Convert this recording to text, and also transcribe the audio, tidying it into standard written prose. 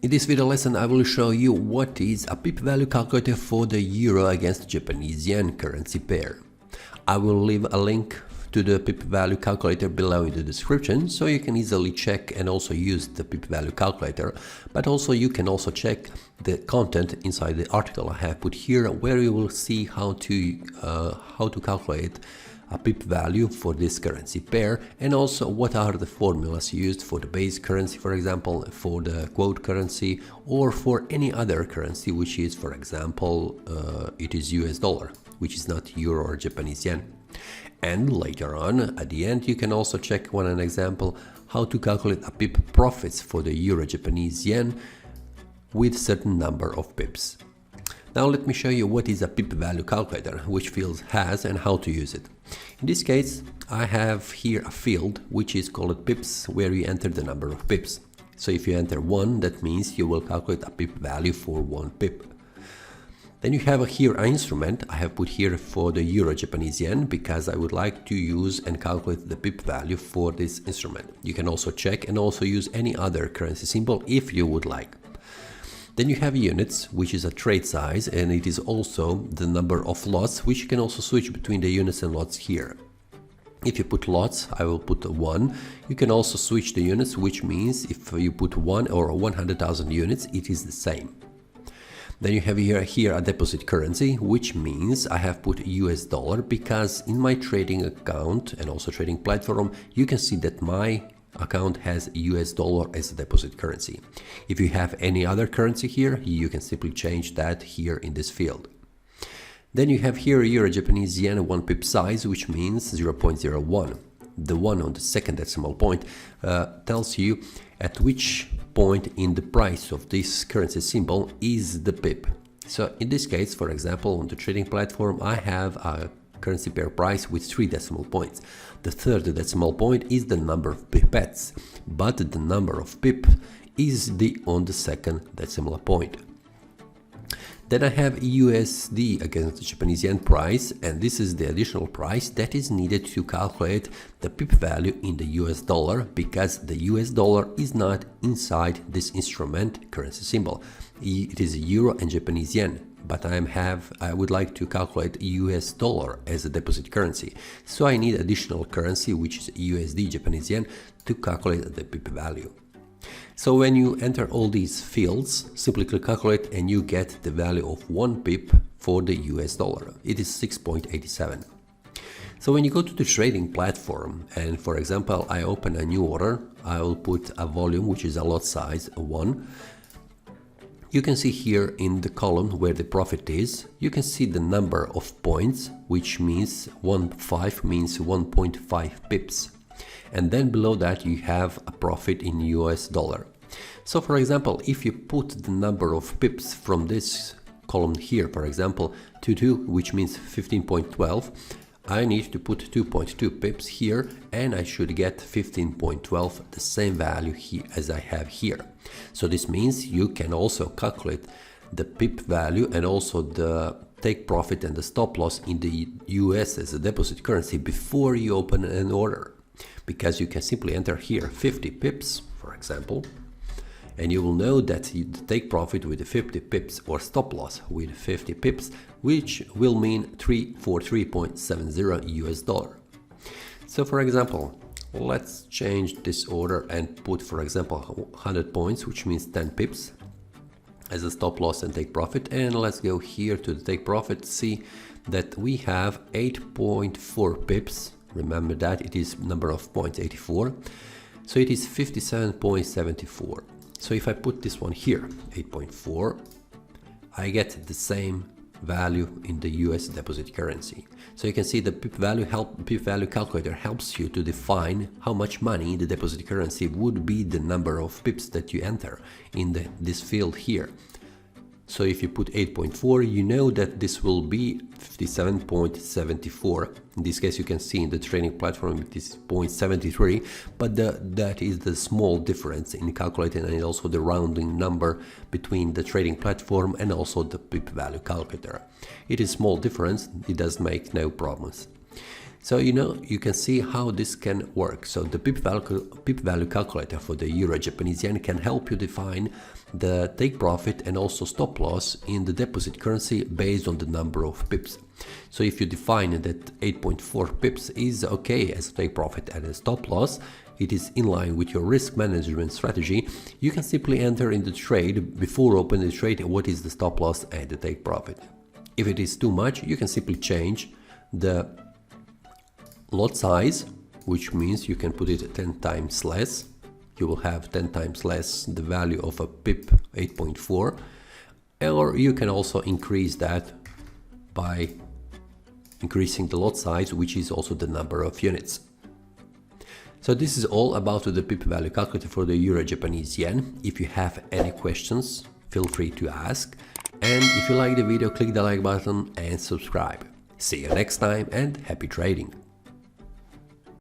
In this video lesson, I will show you what is a pip value calculator for the euro against Japanese yen currency pair. I will leave a link to the pip value calculator below in the description, so you can easily check and also use the pip value calculator, but also you can also check the content inside the article I have put here, where you will see how to calculate a pip value for this currency pair, and also what are the formulas used for the base currency, for example, for the quote currency, or for any other currency which is, for example, it is US dollar, which is not euro or Japanese yen. And later on, at the end, you can also check on an example how to calculate a pip profits for the euro Japanese yen with certain number of pips. Now let me show you what is a pip value calculator, which fields has and how to use it. In this case, I have here a field which is called pips, where you enter the number of pips. So if you enter 1, that means you will calculate a pip value for 1 pip. Then you have here an instrument I have put here for the euro Japanese yen, because I would like to use and calculate the pip value for this instrument. You can also check and also use any other currency symbol if you would like. Then you have units, which is a trade size, and it is also the number of lots, which you can also switch between the units and lots here. If you put lots, I will put 1. You can also switch the units, which means if you put 1 or 100,000 units, it is the same. Then you have here a deposit currency, which means I have put US dollar, because in my trading account and also trading platform, you can see that my account has US dollar as a deposit currency. If you have any other currency here, you can simply change that here in this field. Then you have here euro Japanese yen 1 pip size, which means 0.01. The 1 on the second decimal point tells you at which point in the price of this currency symbol is the pip. So in this case, for example, on the trading platform, I have a currency pair price with 3 decimal points. The third decimal point is the number of pipettes, but the number of pip is on the second decimal point. Then I have USD against the Japanese yen price, and this is the additional price that is needed to calculate the pip value in the US dollar, because the US dollar is not inside this instrument currency symbol. It is euro and Japanese yen. But I would like to calculate US dollar as a deposit currency. So I need additional currency, which is USD Japanese yen, to calculate the pip value. So when you enter all these fields, simply click calculate and you get the value of 1 pip for the US dollar. It is 6.87. So when you go to the trading platform and, for example, I open a new order, I will put a volume, which is a lot size 1. You can see here in the column where the profit is, you can see the number of points, which means 1.5 means 1.5 pips. And then below that you have a profit in US dollar. So for example, if you put the number of pips from this column here, for example, to 2, which means 15.12, I need to put 2.2 pips here, and I should get 15.12, the same value here as I have here. So this means you can also calculate the pip value and also the take profit and the stop loss in the US as a deposit currency before you open an order, because you can simply enter here 50 pips, for example, and you will know that you take profit with the 50 pips or stop loss with 50 pips, which will mean 343.70 US dollar. So for example, let's change this order and put, for example, 100 points, which means 10 pips as a stop loss and take profit. And let's go here to the take profit, see that we have 8.4 pips. Remember that it is number of points 84. So it is 57.74. So if I put this one here, 8.4, I get the same value in the US deposit currency. So you can see the pip value calculator helps you to define how much money in the deposit currency would be the number of pips that you enter in this field here. So if you put 8.4, you know that this will be 57.74. In this case, you can see in the trading platform it is 0.73, but that is the small difference in calculating, and also the rounding number between the trading platform and also the pip value calculator. It is small difference, it does make no problems. So you can see how this can work. So the pip value calculator for the euro Japanese yen can help you define the take profit and also stop loss in the deposit currency based on the number of pips. So if you define that 8.4 pips is okay as a take profit and a stop loss, it is in line with your risk management strategy, you can simply enter in the trade before opening the trade what is the stop loss and the take profit. If it is too much, you can simply change the lot size, which means you can put it 10 times less. You will have 10 times less the value of a pip 8.4, or you can also increase that by increasing the lot size, which is also the number of units. So this is all about the pip value calculator for the euro Japanese yen. If you have any questions, feel free to ask. And if you like the video, click the like button and subscribe. See you next time and happy trading!